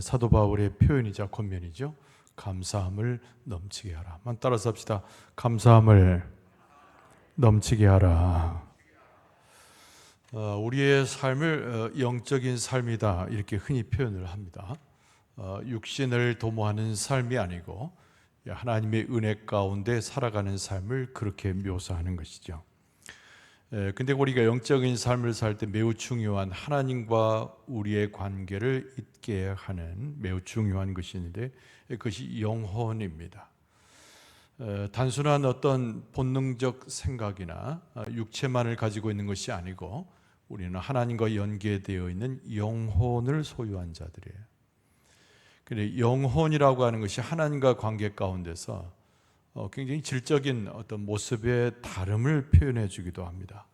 사도 바울의 표현이자 권면이죠. 감사함을 넘치게 하라. 한번 따라서 합시다. 감사함을 넘치게 하라. 우리의 삶을 영적인 삶이다 이렇게 흔히 표현을 합니다. 육신을 도모하는 삶이 아니고 하나님의 은혜 가운데 살아가는 삶을 그렇게 묘사하는 것이죠. 근데 우리가 영적인 삶을 살 때 매우 중요한 하나님과 우리의 관계를 있게 하는 매우 중요한 것인데 그것이 영혼입니다. 단순한 어떤 본능적 생각이나 육체만을 가지고 있는 것이 아니고 우리는 하나님과 연계되어 있는 영혼을 소유한 자들이에요. 근데 영혼이라고 하는 것이 하나님과 관계 가운데서 굉장히 질적인 어떤 모습의 다름을 표현해 주기도 합니다.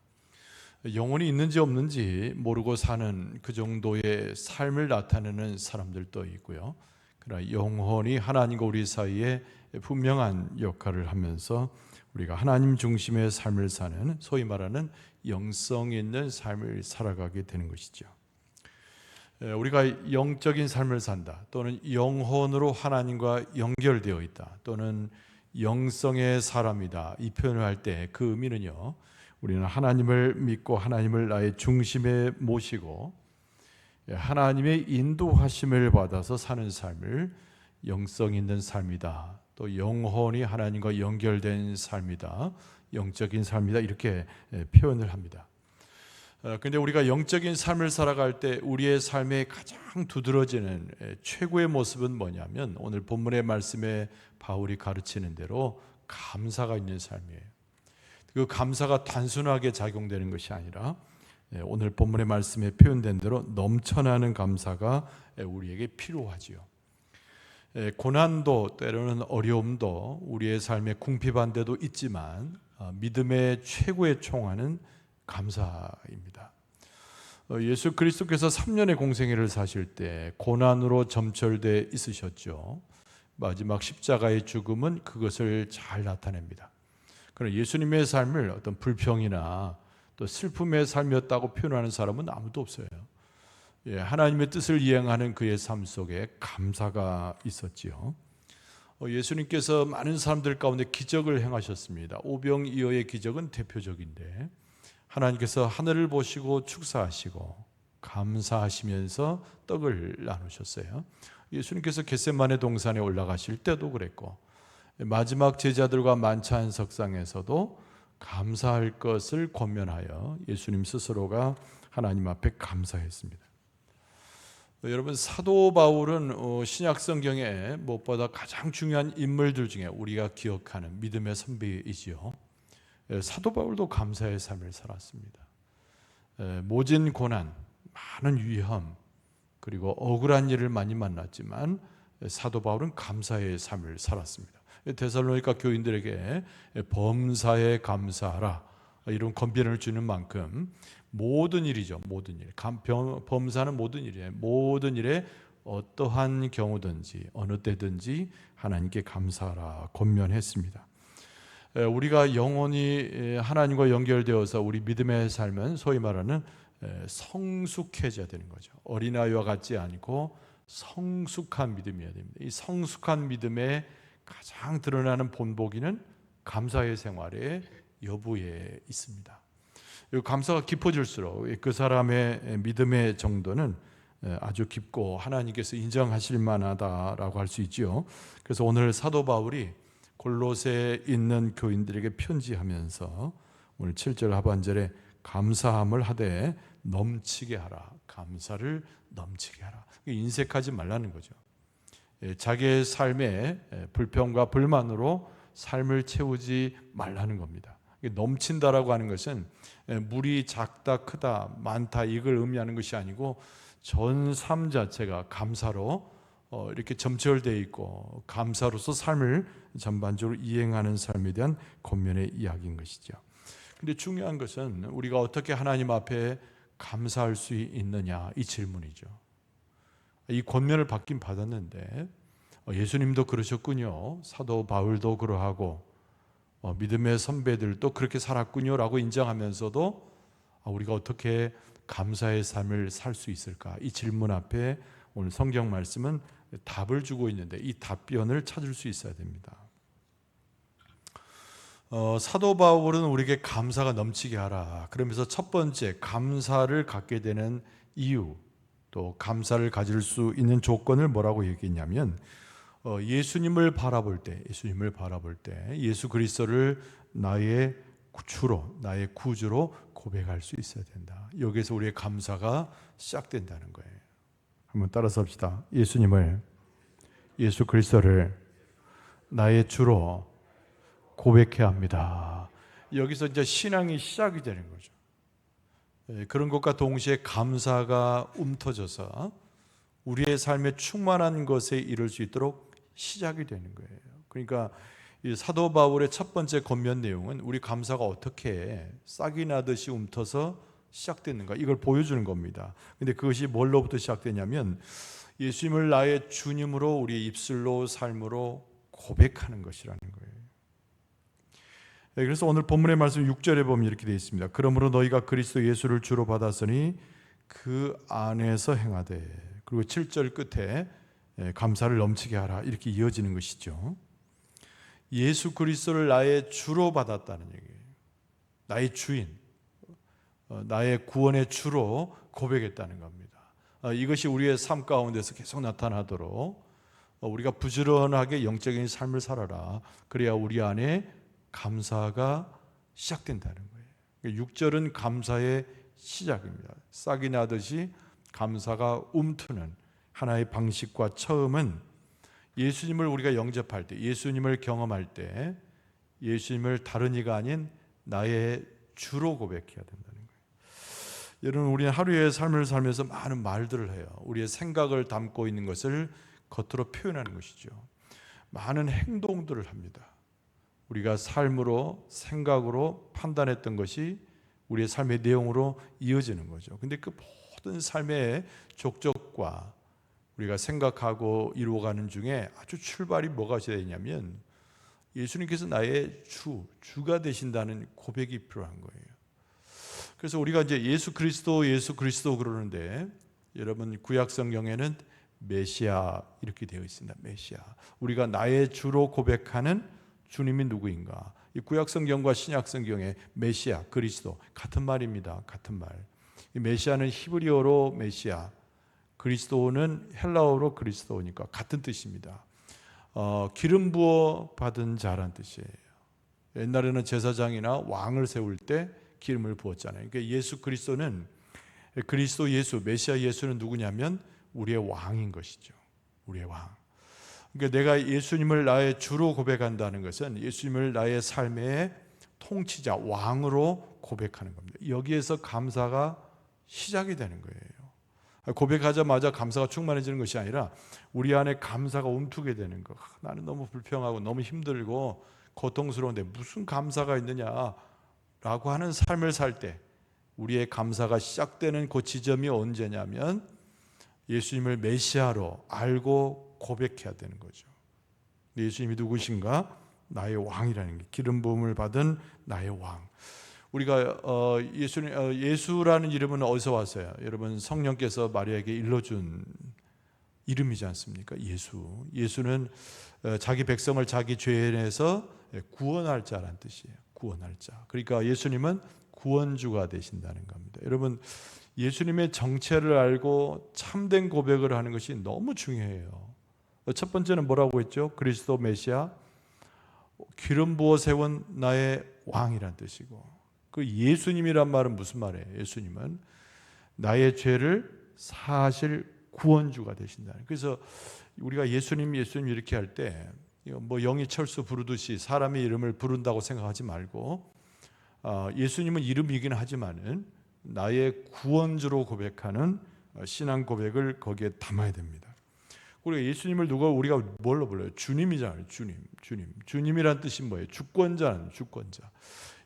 영혼이 있는지 없는지 모르고 사는 그 정도의 삶을 나타내는 사람들도 있고요. 그러나 영혼이 하나님과 우리 사이에 분명한 역할을 하면서 우리가 하나님 중심의 삶을 사는 소위 말하는 영성 있는 삶을 살아가게 되는 것이죠. 우리가 영적인 삶을 산다 또는 영혼으로 하나님과 연결되어 있다 또는 영성의 사람이다 이 표현을 할 때 그 의미는요, 우리는 하나님을 믿고 하나님을 나의 중심에 모시고 하나님의 인도하심을 받아서 사는 삶을 영성 있는 삶이다, 또 영혼이 하나님과 연결된 삶이다, 영적인 삶이다 이렇게 표현을 합니다. 그런데 우리가 영적인 삶을 살아갈 때 우리의 삶에 가장 두드러지는 최고의 모습은 뭐냐면 오늘 본문의 말씀에 바울이 가르치는 대로 감사가 있는 삶이에요. 그 감사가 단순하게 작용되는 것이 아니라 오늘 본문의 말씀에 표현된 대로 넘쳐나는 감사가 우리에게 필요하지요. 고난도 때로는 어려움도 우리의 삶에 궁핍한 데도 있지만 믿음의 최고의 총알은 감사입니다. 예수 그리스도께서 3년의 공생애를 사실 때 고난으로 점철돼 있으셨죠. 마지막 십자가의 죽음은 그것을 잘 나타냅니다. 그러나 예수님의 삶을 어떤 불평이나 또 슬픔의 삶이었다고 표현하는 사람은 아무도 없어요. 하나님의 뜻을 이행하는 그의 삶 속에 감사가 있었지요. 예수님께서 많은 사람들 가운데 기적을 행하셨습니다. 오병이어의 기적은 대표적인데 하나님께서 하늘을 보시고 축사하시고 감사하시면서 떡을 나누셨어요. 예수님께서 겟세마네 동산에 올라가실 때도 그랬고 마지막 제자들과 만찬 석상에서도 감사할 것을 권면하여 예수님 스스로가 하나님 앞에 감사했습니다. 여러분, 사도 바울은 신약 성경에 무엇보다 가장 중요한 인물들 중에 우리가 기억하는 믿음의 선배이지요. 사도 바울도 감사의 삶을 살았습니다. 모진 고난, 많은 위험, 그리고 억울한 일을 많이 만났지만 사도 바울은 감사의 삶을 살았습니다. 데살로니가 교인들에게 범사에 감사하라 이런 권면을 주는 만큼 모든 일이죠. 모든 일. 범사는 모든 일이에요. 모든 일에 어떠한 경우든지 어느 때든지 하나님께 감사하라 권면했습니다. 우리가 영혼이 하나님과 연결되어서 우리 믿음의 삶은 소위 말하는 성숙해져야 되는 거죠. 어린아이와 같지 않고 성숙한 믿음이어야 됩니다. 이 성숙한 믿음의 가장 드러나는 본보기는 감사의 생활의 여부에 있습니다. 감사가 깊어질수록 그 사람의 믿음의 정도는 아주 깊고 하나님께서 인정하실 만하다라고 할 수 있지요. 그래서 오늘 사도 바울이 골로새에 있는 교인들에게 편지하면서 오늘 7절 하반절에 감사함을 하되 넘치게 하라. 감사를 넘치게 하라. 인색하지 말라는 거죠. 자기의 삶에 불평과 불만으로 삶을 채우지 말라는 겁니다. 넘친다라고 하는 것은 물이 작다 크다 많다 이걸 의미하는 것이 아니고 전 삶 자체가 감사로 이렇게 점철되어 있고 감사로서 삶을 전반적으로 이행하는 삶에 대한 권면의 이야기인 것이죠. 근데 중요한 것은 우리가 어떻게 하나님 앞에 감사할 수 있느냐 이 질문이죠. 이 권면을 받긴 받았는데 예수님도 그러셨군요. 사도 바울도 그러하고 믿음의 선배들도 그렇게 살았군요 라고 인정하면서도 우리가 어떻게 감사의 삶을 살 수 있을까? 이 질문 앞에 오늘 성경 말씀은 답을 주고 있는데 이 답변을 찾을 수 있어야 됩니다. 사도 바울은 우리에게 감사가 넘치게 하라 그러면서 첫 번째 감사를 갖게 되는 이유, 또 감사를 가질 수 있는 조건을 뭐라고 얘기했냐면 예수님을 바라볼 때 예수 그리스도를 나의 주로, 나의 구주로 고백할 수 있어야 된다. 여기서 우리의 감사가 시작된다는 거예요. 한번 따라서 합시다. 예수 그리스도를 나의 주로 고백해야 합니다. 여기서 이제 신앙이 시작이 되는 거죠. 그런 것과 동시에 감사가 움터져서 우리의 삶에 충만한 것에 이룰 수 있도록 시작이 되는 거예요. 그러니까 이 사도 바울의 첫 번째 권면 내용은 우리 감사가 어떻게 싹이 나듯이 움터서 시작되는가, 이걸 보여주는 겁니다. 근데 그것이 뭘로부터 시작되냐면 예수님을 나의 주님으로 우리의 입술로 삶으로 고백하는 것이라는 거예요. 그래서 오늘 본문의 말씀 6절에 보면 이렇게 되어 있습니다. 그러므로 너희가 그리스도 예수를 주로 받았으니 그 안에서 행하되, 그리고 7절 끝에 감사를 넘치게 하라, 이렇게 이어지는 것이죠. 예수 그리스도를 나의 주로 받았다는 얘기예요. 나의 주인, 나의 구원의 주로 고백했다는 겁니다. 이것이 우리의 삶 가운데서 계속 나타나도록 우리가 부지런하게 영적인 삶을 살아라. 그래야 우리 안에 감사가 시작된다는 거예요. 6절은 감사의 시작입니다. 싹이 나듯이 감사가 움트는 하나의 방식과 처음은 예수님을 우리가 영접할 때, 예수님을 경험할 때 예수님을 다른 이가 아닌 나의 주로 고백해야 된다는 거예요. 여러분, 우리는 하루의 삶을 살면서 많은 말들을 해요. 우리의 생각을 담고 있는 것을 겉으로 표현하는 것이죠. 많은 행동들을 합니다. 우리가 삶으로, 생각으로 판단했던 것이 우리의 삶의 내용으로 이어지는 거죠. 근데 그 모든 삶의 족적과 우리가 생각하고 이루어가는 중에 아주 출발이 뭐가 되냐면 예수님께서 나의 주가 되신다는 고백이 필요한 거예요. 그래서 우리가 이제 예수 그리스도 그러는데, 여러분 구약 성경에는 메시아 이렇게 되어 있습니다. 메시아. 우리가 나의 주로 고백하는 주님이 누구인가? 이 구약 성경과 신약 성경의 메시아, 그리스도 같은 말입니다. 같은 말. 이 메시아는 히브리어로 메시아, 그리스도는 헬라어로 그리스도니까 같은 뜻입니다. 기름 부어 받은 자란 뜻이에요. 옛날에는 제사장이나 왕을 세울 때 기름을 부었잖아요. 그러니까 예수 그리스도는, 그리스도 예수, 메시아 예수는 누구냐면 우리의 왕인 것이죠. 우리의 왕. 그러니까 내가 예수님을 나의 주로 고백한다는 것은 예수님을 나의 삶의 통치자, 왕으로 고백하는 겁니다. 여기에서 감사가 시작이 되는 거예요. 고백하자마자 감사가 충만해지는 것이 아니라 우리 안에 감사가 움트게 되는 거. 나는 너무 불평하고 너무 힘들고 고통스러운데 무슨 감사가 있느냐라고 하는 삶을 살 때 우리의 감사가 시작되는 그 지점이 언제냐면 예수님을 메시아로 알고 고백해야 되는 거죠. 예수님이 누구신가? 나의 왕이라는 게, 기름 부음을 받은 나의 왕. 우리가 예수라는 이름은 어디서 왔어요? 여러분, 성령께서 마리아에게 일러준 이름이지 않습니까? 예수는 자기 백성을 자기 죄에서 구원할 자라는 뜻이에요. 구원할 자. 그러니까 예수님은 구원주가 되신다는 겁니다. 여러분, 예수님의 정체를 알고 참된 고백을 하는 것이 너무 중요해요. 첫 번째는 뭐라고 했죠? 그리스도 메시아, 기름 부어 세운 나의 왕이란 뜻이고, 그 예수님이란 말은 무슨 말이에요? 예수님은 나의 죄를 사하실 구원주가 되신다. 그래서 우리가 예수님 이렇게 할 때 뭐 영이 철수 부르듯이 사람의 이름을 부른다고 생각하지 말고, 예수님은 이름이긴 하지만은 나의 구원주로 고백하는 신앙 고백을 거기에 담아야 됩니다. 우리가 예수님을 우리가 뭘로 불러요? 주님이잖아요. 주님이란 뜻이 뭐예요? 주권자.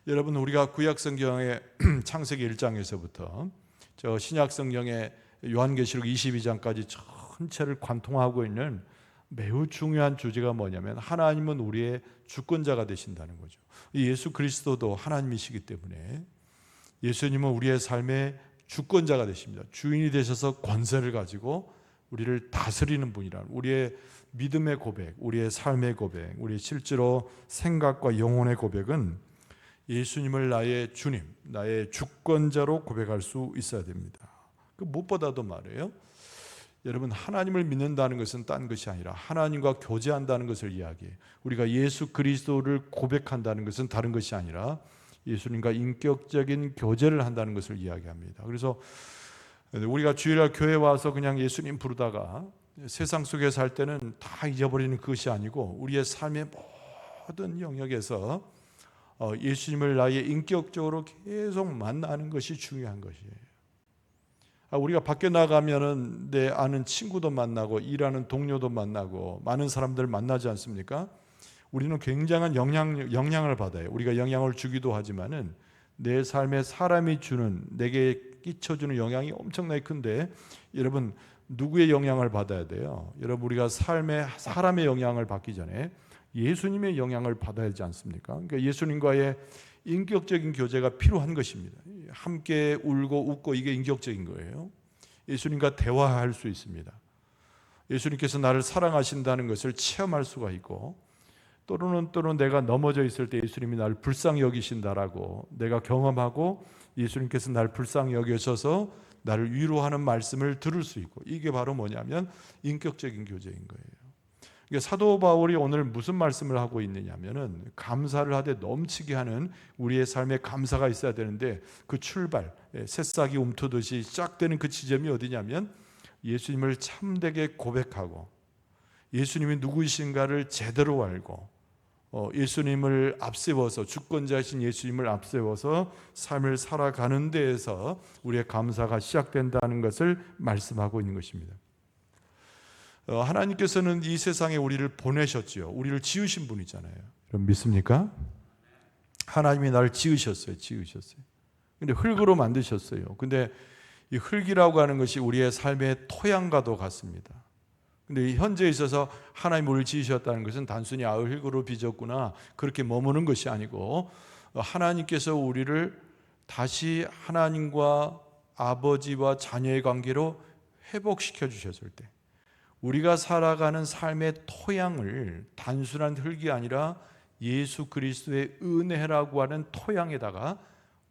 여러분, 우리가 구약 성경의 창세기 1장에서부터 저 신약 성경의 요한계시록 22장까지 전체를 관통하고 있는 매우 중요한 주제가 뭐냐면 하나님은 우리의 주권자가 되신다는 거죠. 예수 그리스도도 하나님이시기 때문에 예수님은 우리의 삶의 주권자가 되십니다. 주인이 되셔서 권세를 가지고 우리를 다스리는 분이라. 우리의 믿음의 고백, 우리의 삶의 고백, 우리의 실제로 생각과 영혼의 고백은 예수님을 나의 주님, 나의 주권자로 고백할 수 있어야 됩니다. 그 무엇보다도 말이에요. 여러분, 하나님을 믿는다는 것은 딴 것이 아니라 하나님과 교제한다는 것을 이야기해요. 우리가 예수 그리스도를 고백한다는 것은 다른 것이 아니라 예수님과 인격적인 교제를 한다는 것을 이야기합니다. 그래서 우리가 주일날 교회 와서 그냥 예수님 부르다가 세상 속에 살 때는 다 잊어버리는 그것이 아니고 우리의 삶의 모든 영역에서 예수님을 나의 인격적으로 계속 만나는 것이 중요한 것이에요. 우리가 밖에 나가면은 내 아는 친구도 만나고 일하는 동료도 만나고 많은 사람들 만나지 않습니까? 우리는 굉장한 영향을 받아요. 우리가 영향을 주기도 하지만은 내 삶에 사람이 주는, 내게 끼쳐주는 영향이 엄청나게 큰데, 여러분 누구의 영향을 받아야 돼요? 여러분, 우리가 삶에 사람의 영향을 받기 전에 예수님의 영향을 받아야 하지 않습니까? 그러니까 예수님과의 인격적인 교제가 필요한 것입니다. 함께 울고 웃고 이게 인격적인 거예요. 예수님과 대화할 수 있습니다. 예수님께서 나를 사랑하신다는 것을 체험할 수가 있고, 또는 내가 넘어져 있을 때 예수님이 나를 불쌍히 여기신다라고 내가 경험하고 예수님께서 나를 불쌍히 여기셔서 나를 위로하는 말씀을 들을 수 있고, 이게 바로 뭐냐면 인격적인 교제인 거예요. 그러니까 사도 바울이 오늘 무슨 말씀을 하고 있느냐면은 감사를 하되 넘치게 하는 우리의 삶에 감사가 있어야 되는데, 그 출발, 새싹이 움트듯이 시작되는 그 지점이 어디냐면 예수님을 참되게 고백하고 예수님이 누구이신가를 제대로 알고 예수님을 앞세워서, 주권자이신 예수님을 앞세워서 삶을 살아가는 데에서 우리의 감사가 시작된다는 것을 말씀하고 있는 것입니다. 하나님께서는 이 세상에 우리를 보내셨지요. 우리를 지으신 분이잖아요. 여러분 믿습니까? 하나님이 나를 지으셨어요. 근데 흙으로 만드셨어요. 근데 이 흙이라고 하는 것이 우리의 삶의 토양과도 같습니다. 근데 현재에 있어서 하나님 우리를 지으셨다는 것은 단순히 흙으로 빚었구나 그렇게 머무는 것이 아니고, 하나님께서 우리를 다시 하나님과 아버지와 자녀의 관계로 회복시켜 주셨을 때, 우리가 살아가는 삶의 토양을 단순한 흙이 아니라 예수 그리스도의 은혜라고 하는 토양에다가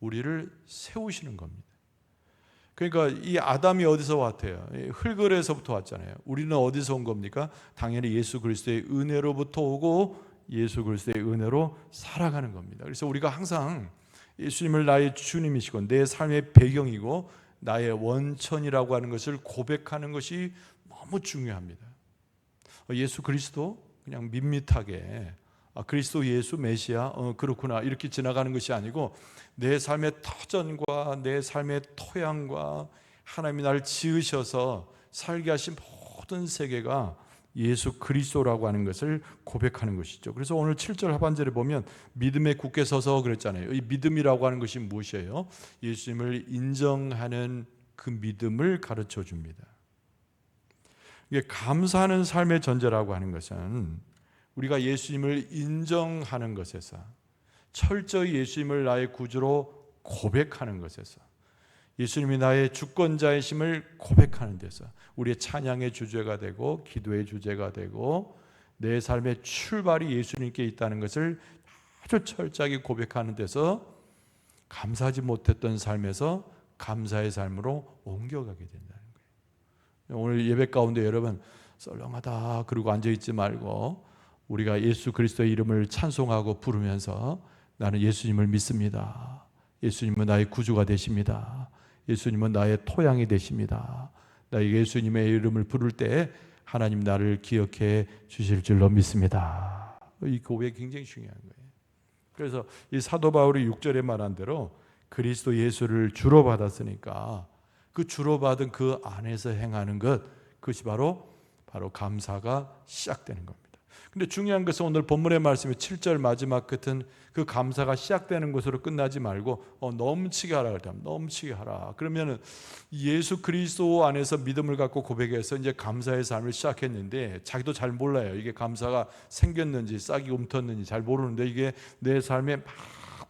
우리를 세우시는 겁니다. 그러니까 이 아담이 어디서 왔대요? 흙을에서부터 왔잖아요. 우리는 어디서 온 겁니까? 당연히 예수 그리스도의 은혜로부터 오고 예수 그리스도의 은혜로 살아가는 겁니다. 그래서 우리가 항상 예수님을 나의 주님이시고 내 삶의 배경이고 나의 원천이라고 하는 것을 고백하는 것이 너무 중요합니다. 예수 그리스도 그냥 밋밋하게 그리스도 예수 메시아 그렇구나 이렇게 지나가는 것이 아니고, 내 삶의 터전과 내 삶의 토양과 하나님이 나를 지으셔서 살게 하신 모든 세계가 예수 그리스도라고 하는 것을 고백하는 것이죠. 그래서 오늘 7절 하반절에 보면 믿음에 굳게 서서 그랬잖아요. 이 믿음이라고 하는 것이 무엇이에요? 예수님을 인정하는 그 믿음을 가르쳐 줍니다. 이게 감사하는 삶의 전제라고 하는 것은 우리가 예수님을 인정하는 것에서, 철저히 예수님을 나의 구주로 고백하는 것에서, 예수님이 나의 주권자이심을 고백하는 데서 우리의 찬양의 주제가 되고 기도의 주제가 되고 내 삶의 출발이 예수님께 있다는 것을 아주 철저하게 고백하는 데서 감사하지 못했던 삶에서 감사의 삶으로 옮겨가게 된다는 거예요. 오늘 예배 가운데 여러분 썰렁하다 그러고 앉아있지 말고 우리가 예수 그리스도의 이름을 찬송하고 부르면서 나는 예수님을 믿습니다. 예수님은 나의 구주가 되십니다. 예수님은 나의 토양이 되십니다. 나 예수님의 이름을 부를 때 하나님 나를 기억해 주실 줄로 믿습니다. 이 고백이 굉장히 중요한 거예요. 그래서 이 사도 바울이 6절에 말한 대로 그리스도 예수를 주로 받았으니까 그 주로 받은 그 안에서 행하는 것, 그것이 바로 감사가 시작되는 겁니다. 근데 중요한 것은 오늘 본문의 말씀이 7절 마지막 끝은 그 감사가 시작되는 것으로 끝나지 말고 넘치게 하라 그러면 넘치게 하라. 그러면은 예수 그리스도 안에서 믿음을 갖고 고백해서 이제 감사의 삶을 시작했는데 자기도 잘 몰라요. 이게 감사가 생겼는지 싹이 움텄는지 잘 모르는데 이게 내 삶에 막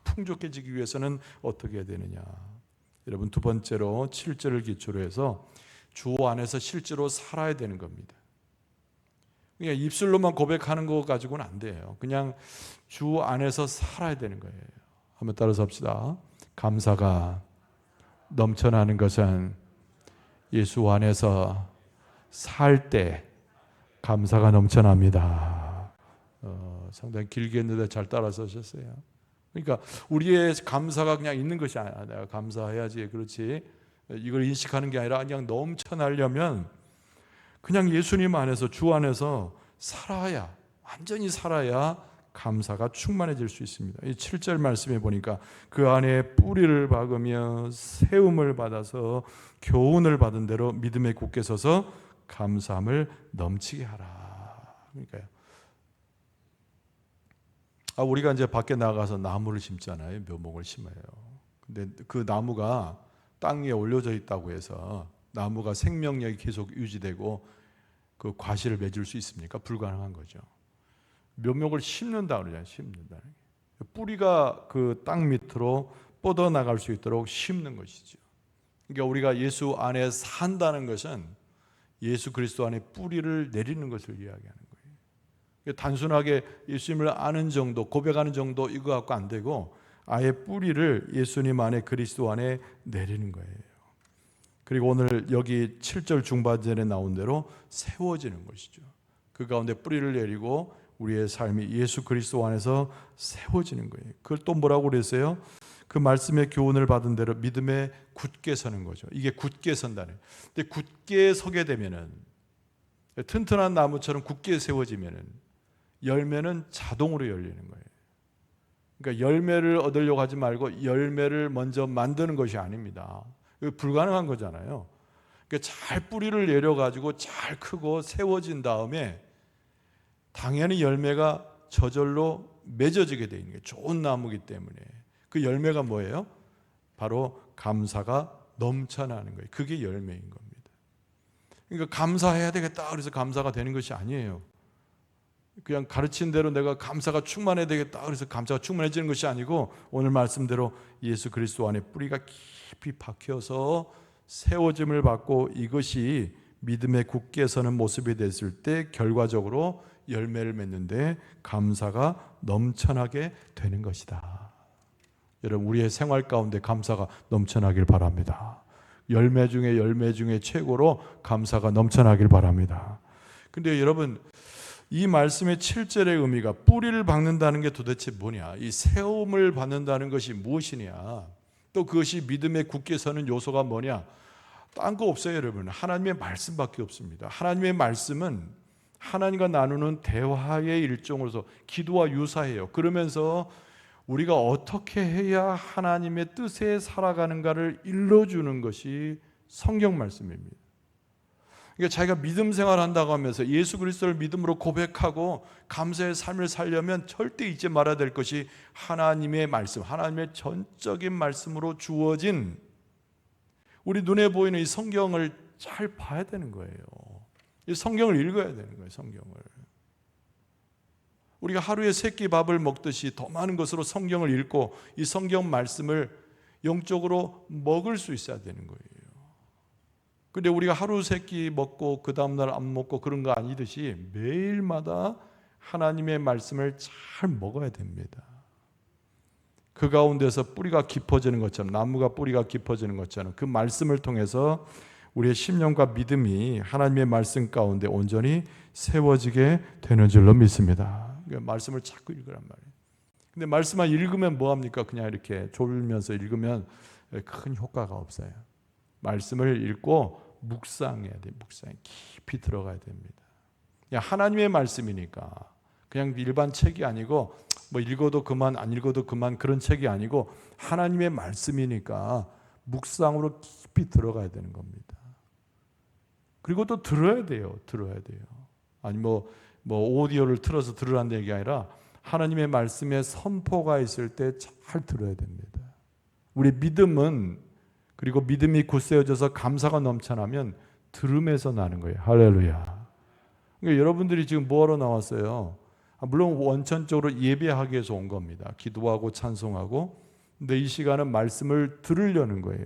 풍족해지기 위해서는 어떻게 해야 되느냐. 여러분 두 번째로 7절을 기초로 해서 주 안에서 실제로 살아야 되는 겁니다. 그냥 입술로만 고백하는 거 가지고는 안 돼요. 그냥 주 안에서 살아야 되는 거예요. 한번 따라서 합시다. 감사가 넘쳐나는 것은 예수 안에서 살 때 감사가 넘쳐납니다. 상당히 길게 했는데 잘 따라서 하셨어요. 그러니까 우리의 감사가 그냥 있는 것이 아니라 내가 감사해야지 그렇지 이걸 인식하는 게 아니라 그냥 넘쳐나려면 그냥 예수님 안에서 주 안에서 살아야 완전히 살아야 감사가 충만해질 수 있습니다. 이 7절 말씀에 보니까 그 안에 뿌리를 박으며 세움을 받아서 교훈을 받은 대로 믿음에 굳게 서서 감사함을 넘치게 하라. 그러니까요. 우리가 이제 밖에 나가서 나무를 심잖아요. 묘목을 심어요. 근데 그 나무가 땅 위에 올려져 있다고 해서 나무가 생명력이 계속 유지되고 그 과실을 맺을 수 있습니까? 불가능한 거죠. 묘목을 심는다 그러잖아요. 심는다. 뿌리가 그 땅 밑으로 뻗어 나갈 수 있도록 심는 것이죠. 그러니까 우리가 예수 안에 산다는 것은 예수 그리스도 안에 뿌리를 내리는 것을 이야기하는 거예요. 단순하게 예수님을 아는 정도, 고백하는 정도 이거 갖고 안 되고 아예 뿌리를 예수님 안에 그리스도 안에 내리는 거예요. 그리고 오늘 여기 7절 중반전에 나온 대로 세워지는 것이죠. 그 가운데 뿌리를 내리고 우리의 삶이 예수 그리스도 안에서 세워지는 거예요. 그걸 또 뭐라고 그랬어요? 그 말씀의 교훈을 받은 대로 믿음에 굳게 서는 거죠. 이게 굳게 선다는. 근데 굳게 서게 되면은 튼튼한 나무처럼 굳게 세워지면은 열매는 자동으로 열리는 거예요. 그러니까 열매를 얻으려고 하지 말고 열매를 먼저 만드는 것이 아닙니다. 불가능한 거잖아요. 그러니까 잘 뿌리를 내려가지고 잘 크고 세워진 다음에 당연히 열매가 저절로 맺어지게 되어 있는 거예요. 좋은 나무이기 때문에. 그 열매가 뭐예요? 바로 감사가 넘쳐나는 거예요. 그게 열매인 겁니다. 그러니까 감사해야 되겠다 그래서 감사가 되는 것이 아니에요. 그냥 가르친 대로 내가 감사가 충만해야 되겠다 그래서 감사가 충만해지는 것이 아니고 오늘 말씀대로 예수 그리스도 안에 뿌리가 깊이 박혀서 세워짐을 받고 이것이 믿음에 굳게 서는 모습이 됐을 때 결과적으로 열매를 맺는데 감사가 넘쳐나게 되는 것이다. 여러분 우리의 생활 가운데 감사가 넘쳐나길 바랍니다. 열매 중에 최고로 감사가 넘쳐나길 바랍니다. 근데 여러분 이 말씀의 7절의 의미가 뿌리를 박는다는 게 도대체 뭐냐? 이 세움을 받는다는 것이 무엇이냐? 또 그것이 믿음에 굳게 서는 요소가 뭐냐? 딴 거 없어요, 여러분. 하나님의 말씀밖에 없습니다. 하나님의 말씀은 하나님과 나누는 대화의 일종으로서 기도와 유사해요. 그러면서 우리가 어떻게 해야 하나님의 뜻에 살아가는가를 일러주는 것이 성경 말씀입니다. 그러니까 자기가 믿음 생활한다고 하면서 예수 그리스도를 믿음으로 고백하고 감사의 삶을 살려면 절대 잊지 말아야 될 것이 하나님의 말씀, 하나님의 전적인 말씀으로 주어진 우리 눈에 보이는 이 성경을 잘 봐야 되는 거예요. 이 성경을 읽어야 되는 거예요. 성경을. 우리가 하루에 3끼 밥을 먹듯이 더 많은 것으로 성경을 읽고 이 성경 말씀을 영적으로 먹을 수 있어야 되는 거예요. 근데 우리가 하루 3끼 먹고 그 다음날 안 먹고 그런 거 아니듯이 매일마다 하나님의 말씀을 잘 먹어야 됩니다. 그 가운데서 뿌리가 깊어지는 것처럼 나무가 뿌리가 깊어지는 것처럼 그 말씀을 통해서 우리의 심령과 믿음이 하나님의 말씀 가운데 온전히 세워지게 되는 줄로 믿습니다. 그러니까 말씀을 자꾸 읽으란 말이에요. 근데 말씀만 읽으면 뭐합니까? 그냥 이렇게 졸면서 읽으면 큰 효과가 없어요. 말씀을 읽고 묵상해야 돼요. 묵상 깊이 들어가야 됩니다. 그냥 하나님의 말씀이니까 그냥 일반 책이 아니고 뭐 읽어도 그만 안 읽어도 그만 그런 책이 아니고 하나님의 말씀이니까 묵상으로 깊이 들어가야 되는 겁니다. 그리고 또 들어야 돼요. 아니 뭐 오디오를 틀어서 들으라는 얘기 아니라 하나님의 말씀에 선포가 있을 때 잘 들어야 됩니다. 우리 믿음은 그리고 믿음이 굳세어져서 감사가 넘쳐나면 들음에서 나는 거예요. 할렐루야. 그러니까 여러분들이 지금 뭐하러 나왔어요? 물론 원천적으로 예배하기 위해서 온 겁니다. 기도하고 찬송하고. 근데 이 시간은 말씀을 들으려는 거예요.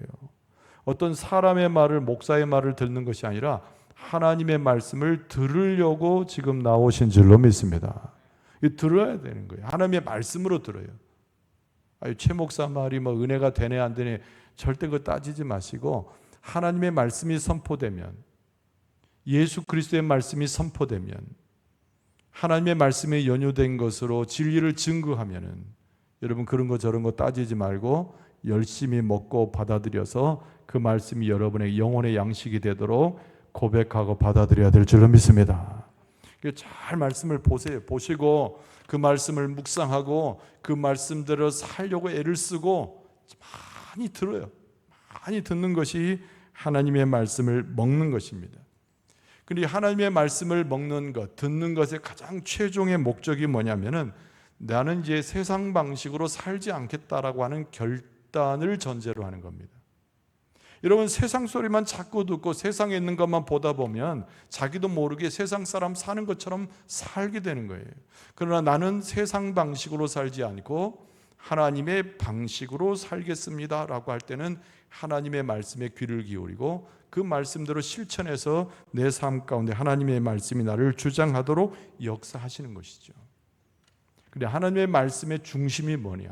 어떤 사람의 말을, 목사의 말을 듣는 것이 아니라 하나님의 말씀을 들으려고 지금 나오신 줄로 믿습니다. 들어야 되는 거예요. 하나님의 말씀으로 들어요. 최 목사 말이 뭐 은혜가 되네 안 되네 절대 그거 따지지 마시고, 하나님의 말씀이 선포되면, 예수 그리스도의 말씀이 선포되면, 하나님의 말씀에 연유된 것으로 진리를 증거하면은, 여러분 그런 거 저런 거 따지지 말고 열심히 먹고 받아들여서 그 말씀이 여러분의 영혼의 양식이 되도록 고백하고 받아들여야 될 줄로 믿습니다. 잘 말씀을 보세요. 보시고 그 말씀을 묵상하고 그 말씀대로 살려고 애를 쓰고 많이 들어요. 많이 듣는 것이 하나님의 말씀을 먹는 것입니다. 그런데 하나님의 말씀을 먹는 것, 듣는 것의 가장 최종의 목적이 뭐냐면은, 나는 이제 세상 방식으로 살지 않겠다라고 하는 결단을 전제로 하는 겁니다. 여러분, 세상 소리만 자꾸 듣고 세상에 있는 것만 보다 보면 자기도 모르게 세상 사람 사는 것처럼 살게 되는 거예요. 그러나 나는 세상 방식으로 살지 않고 하나님의 방식으로 살겠습니다 라고 할 때는 하나님의 말씀에 귀를 기울이고 그 말씀대로 실천해서 내 삶 가운데 하나님의 말씀이 나를 주장하도록 역사하시는 것이죠. 그런데 하나님의 말씀의 중심이 뭐냐?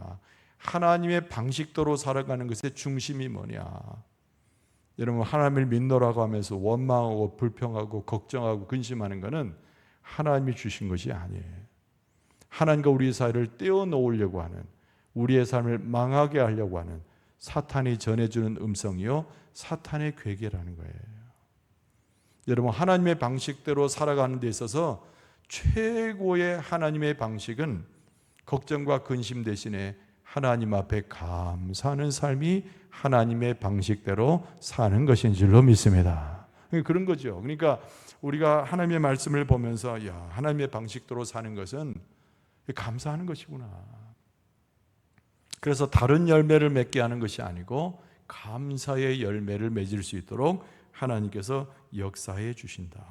하나님의 방식대로 살아가는 것의 중심이 뭐냐? 여러분, 하나님을 믿노라고 하면서 원망하고 불평하고 걱정하고 근심하는 것은 하나님이 주신 것이 아니에요. 하나님과 우리의 사이를 떼어놓으려고 하는, 우리의 삶을 망하게 하려고 하는 사탄이 전해주는 음성이요, 사탄의 괴계라는 거예요. 여러분, 하나님의 방식대로 살아가는 데 있어서 최고의 하나님의 방식은 걱정과 근심 대신에 하나님 앞에 감사하는 삶이 하나님의 방식대로 사는 것인 줄로 믿습니다. 그런 거죠. 그러니까 우리가 하나님의 말씀을 보면서 하나님의 방식대로 사는 것은 감사하는 것이구나. 그래서 다른 열매를 맺게 하는 것이 아니고 감사의 열매를 맺을 수 있도록 하나님께서 역사해 주신다.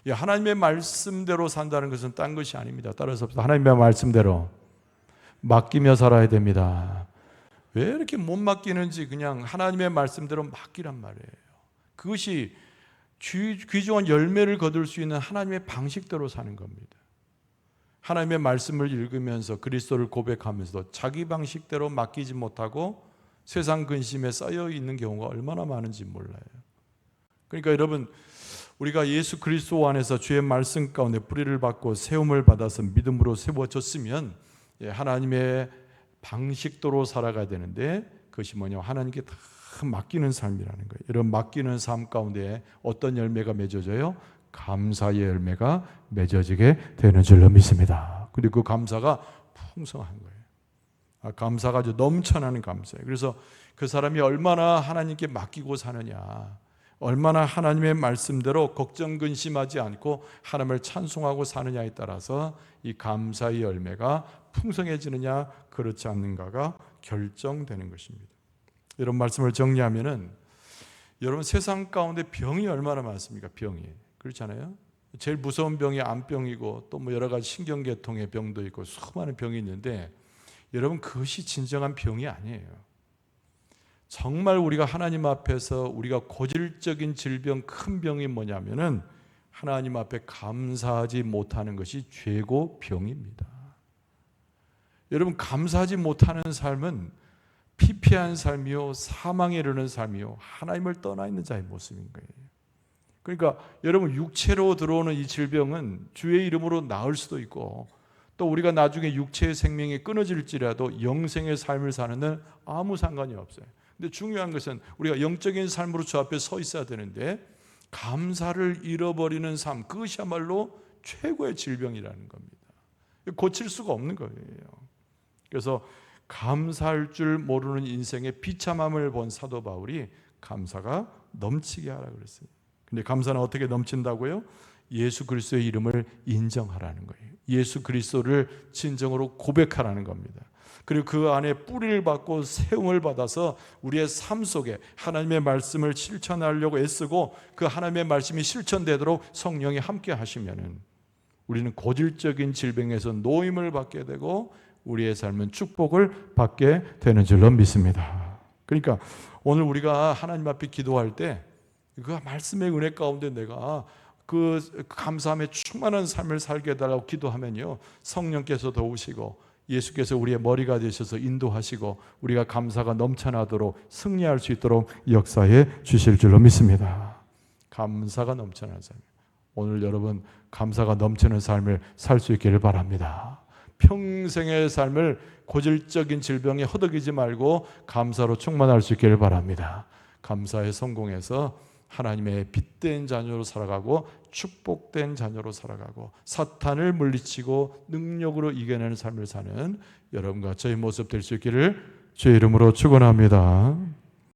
하나님의 말씀대로 산다는 것은 딴 것이 아닙니다. 따라서 하나님의 말씀대로 맡기며 살아야 됩니다. 왜 이렇게 못 맡기는지 그냥 하나님의 말씀대로 맡기란 말이에요. 그것이 귀중한 열매를 거둘 수 있는 하나님의 방식대로 사는 겁니다. 하나님의 말씀을 읽으면서 그리스도를 고백하면서도 자기 방식대로 맡기지 못하고 세상 근심에 쌓여 있는 경우가 얼마나 많은지 몰라요. 그러니까 여러분, 우리가 예수 그리스도 안에서 주의 말씀 가운데 뿌리를 받고 세움을 받아서 믿음으로 세워졌으면 하나님의 방식대로 살아가야 되는데, 그것이 뭐냐? 하나님께 다 맡기는 삶이라는 거예요. 이런 맡기는 삶 가운데 어떤 열매가 맺어져요? 감사의 열매가 맺어지게 되는 줄로 믿습니다. 그리고 그 감사가 풍성한 거예요. 감사가 아주 넘쳐나는 감사예요. 그래서 그 사람이 얼마나 하나님께 맡기고 사느냐, 얼마나 하나님의 말씀대로 걱정 근심하지 않고 하나님을 찬송하고 사느냐에 따라서 이 감사의 열매가 풍성해지느냐 그렇지 않는가가 결정되는 것입니다. 이런 말씀을 정리하면은, 여러분 세상 가운데 병이 얼마나 많습니까? 병이. 그렇잖아요. 제일 무서운 병이 암병이고 또 뭐 여러 가지 신경계통의 병도 있고 수많은 병이 있는데, 여러분 그것이 진정한 병이 아니에요. 정말 우리가 하나님 앞에서 우리가 고질적인 질병, 큰 병이 뭐냐면은 하나님 앞에 감사하지 못하는 것이 죄고 병입니다. 여러분, 감사하지 못하는 삶은 피폐한 삶이요, 사망에 이르는 삶이요, 하나님을 떠나 있는 자의 모습인 거예요. 그러니까 여러분, 육체로 들어오는 이 질병은 주의 이름으로 나을 수도 있고, 또 우리가 나중에 육체의 생명이 끊어질지라도 영생의 삶을 사는 데는 아무 상관이 없어요. 근데 중요한 것은 우리가 영적인 삶으로 주 앞에 서 있어야 되는데, 감사를 잃어버리는 삶, 그것이야말로 최고의 질병이라는 겁니다. 고칠 수가 없는 거예요. 그래서 감사할 줄 모르는 인생의 비참함을 본 사도 바울이 감사가 넘치게 하라 그랬어요. 근데 감사는 어떻게 넘친다고요? 예수 그리스도의 이름을 인정하라는 거예요. 예수 그리스도를 진정으로 고백하라는 겁니다. 그리고 그 안에 뿌리를 받고 세움을 받아서 우리의 삶 속에 하나님의 말씀을 실천하려고 애쓰고 그 하나님의 말씀이 실천되도록 성령이 함께 하시면은 우리는 고질적인 질병에서 노임을 받게 되고 우리의 삶은 축복을 받게 되는 줄로 믿습니다. 그러니까 오늘 우리가 하나님 앞에 기도할 때 그 말씀의 은혜 가운데 내가 그 감사함에 충만한 삶을 살게 해달라고 기도하면요, 성령께서 도우시고 예수께서 우리의 머리가 되셔서 인도하시고 우리가 감사가 넘쳐나도록 승리할 수 있도록 역사해 주실 줄로 믿습니다. 감사가 넘쳐나는 삶. 오늘 여러분 감사가 넘치는 삶을 살 수 있기를 바랍니다. 평생의 삶을 고질적인 질병에 허덕이지 말고 감사로 충만할 수 있기를 바랍니다. 감사에 성공해서 하나님의 빛된 자녀로 살아가고 축복된 자녀로 살아가고 사탄을 물리치고 능력으로 이겨내는 삶을 사는 여러분과 저의 모습 될 수 있기를 주의 이름으로 축원합니다.